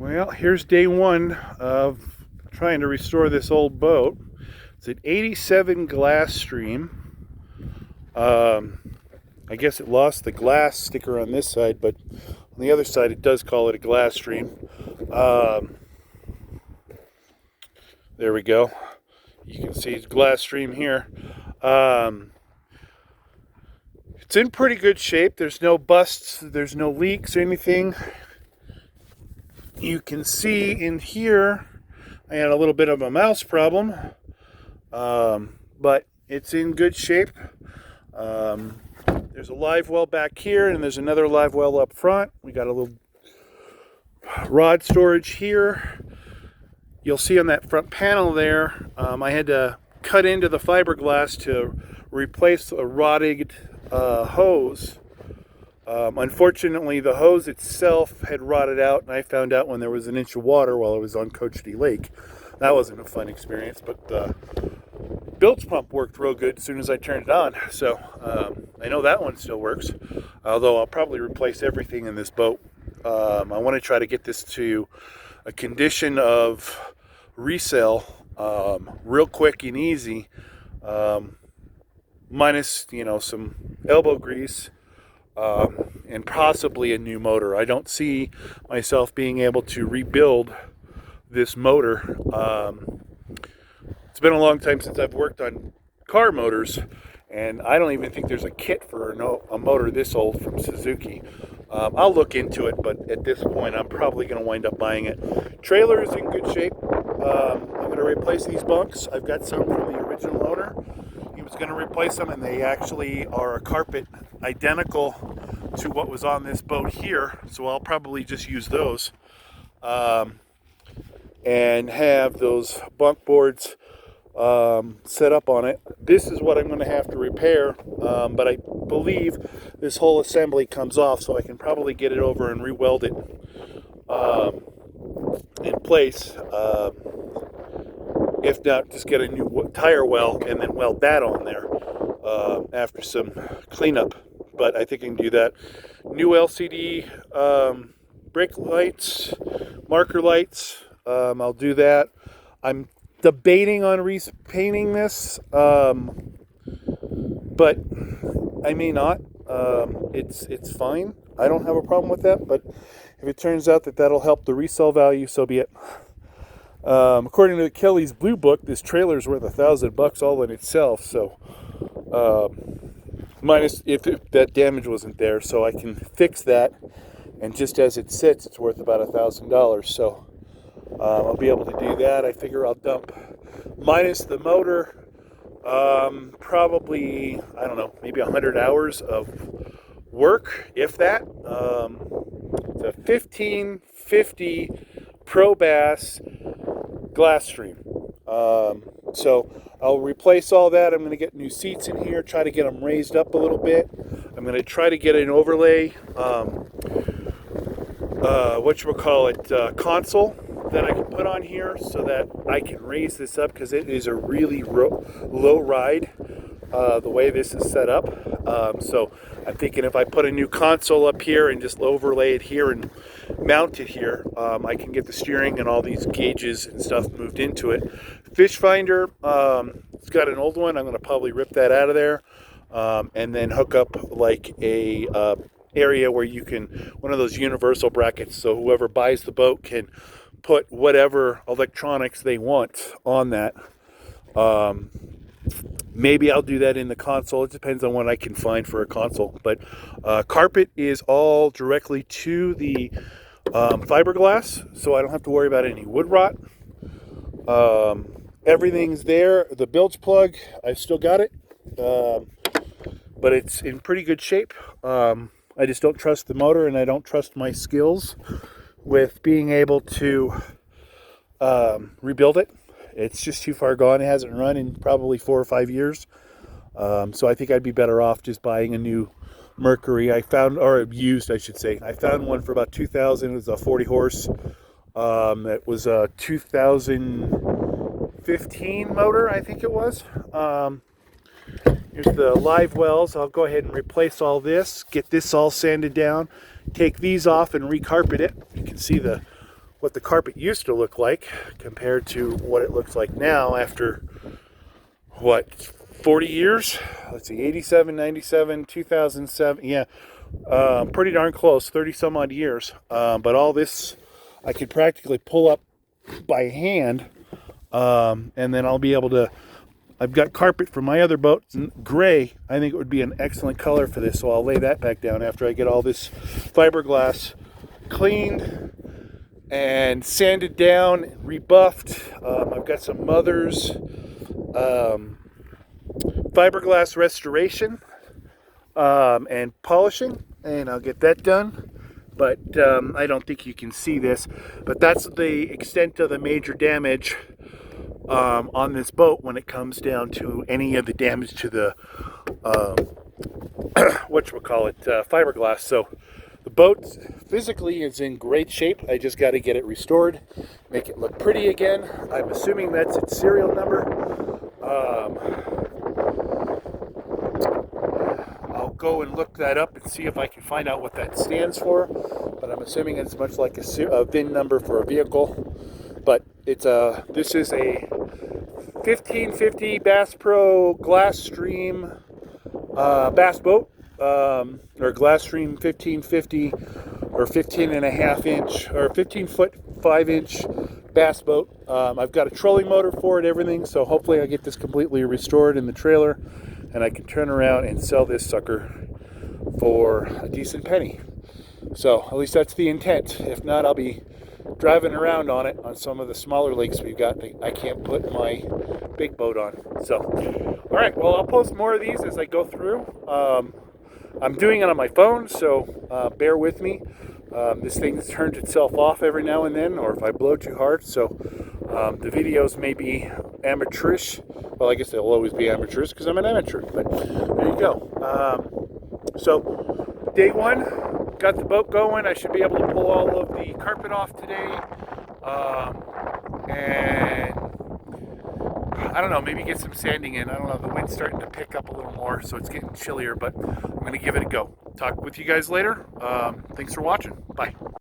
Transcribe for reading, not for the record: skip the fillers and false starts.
Well, here's day one of trying to restore this old boat. It's an 87 Glasstream. I guess it lost the glass sticker on this side, but on the other side it does call it a Glasstream. There we go. You can see Glasstream here. It's in pretty good shape. There's no busts, there's no leaks or anything. You can see in here, I had a little bit of a mouse problem, but it's in good shape. There's a live well back here, and there's another live well up front. We got a little rod storage here. You'll see on that front panel there, I had to cut into the fiberglass to replace a rotted hose. Unfortunately, the hose itself had rotted out, and I found out when there was an inch of water while I was on Cochiti Lake. That wasn't a fun experience, but the bilge pump worked real good as soon as I turned it on. So I know that one still works, although I'll probably replace everything in this boat. I want to try to get this to a condition of resale real quick and easy, minus some elbow grease. And possibly a new motor. I don't see myself being able to rebuild this motor. It's been a long time since I've worked on car motors, and I don't even think there's a kit for a motor this old from Suzuki. I'll look into it, but at this point I'm probably going to wind up buying it. Trailer is in good shape. I'm going to replace these bunks. I've got some from the original owner. He was going to replace them, and they actually are a carpet identical to what was on this boat here, so I'll probably just use those and have those bunk boards set up on it. This is what I'm going to have to repair, but I believe this whole assembly comes off, so I can probably get it over and re-weld it in place. If not, just get a new tire well and then weld that on there after some cleanup. But I think I can do that. New LCD brake lights, marker lights. I'll do that. I'm debating on repainting this, but I may not. It's fine. I don't have a problem with that. But if it turns out that that'll help the resale value, so be it. According to Kelly's Blue Book, this trailer is worth $1,000 all in itself. So, minus if that damage wasn't there, so I can fix that. And just as it sits, it's worth about $1,000. So, I'll be able to do that. I figure I'll dump, minus the motor, probably, I don't know, maybe 100 hours of work, if that. It's a 1550 Pro Bass Glasstream. So I'll replace all that. I'm going to get new seats in here, try to get them raised up a little bit. I'm going to try to get an overlay, console that I can put on here so that I can raise this up, because it is a really low ride the way this is set up. So I'm thinking if I put a new console up here and just overlay it here and mount it here, I can get the steering and all these gauges and stuff moved into it. Fish finder, it's got an old one. I'm going to probably rip that out of there and then hook up like a area where you can, one of those universal brackets, so whoever buys the boat can put whatever electronics they want on that. Maybe I'll do that in the console. It depends on what I can find for a console. But carpet is all directly to the fiberglass, so I don't have to worry about any wood rot. Everything's there. The bilge plug, I've still got it, but it's in pretty good shape. I just don't trust the motor, and I don't trust my skills with being able to rebuild it. It's just too far gone. It hasn't run in probably 4 or 5 years. So I think I'd be better off just buying a new Mercury. I found, or used, I should say. I found one for about $2,000. It was a 40 horse. It was a 2015 motor, I think it was. Here's the live wells. I'll go ahead and replace all this, get this all sanded down, take these off and recarpet it. You can see the what the carpet used to look like compared to what it looks like now after, what, 40 years? Let's see, 87, 97, 2007. Yeah, pretty darn close, 30 some odd years. But all this I could practically pull up by hand, and then I'll be able to. I've got carpet from my other boat, gray. I think it would be an excellent color for this, so I'll lay that back down after I get all this fiberglass cleaned and sanded down, rebuffed. I've got some Mother's fiberglass restoration and polishing, and I'll get that done. But I don't think you can see this, but that's the extent of the major damage on this boat when it comes down to any of the damage to the fiberglass. So the boat physically is in great shape. I just got to get it restored, make it look pretty again. I'm assuming that's its serial number. I'll go and look that up and see if I can find out what that stands for, but I'm assuming it's much like a VIN number for a vehicle. But this is a 1550 Bass Pro Glasstream bass boat, or Glasstream 1550 or 15.5 inch or 15 foot 5 inch bass boat. I've got a trolling motor for it, everything, so hopefully I get this completely restored in the trailer and I can turn around and sell this sucker for a decent penny. So at least that's the intent. If not, I'll be driving around on it on some of the smaller lakes we've got that I can't put my big boat on. So, all right, well, I'll post more of these as I go through. I'm doing it on my phone, so bear with me. This thing turns itself off every now and then, or if I blow too hard, so the videos may be amateurish. Well, I guess they'll always be amateurish because I'm an amateur, but there you go. So day one, got the boat going. I should be able to pull all of the carpet off today, and I don't know, maybe get some sanding in. I don't know, the wind's starting to pick up a little more, so it's getting chillier, but I'm going to give it a go. Talk with you guys later. Thanks for watching. Bye.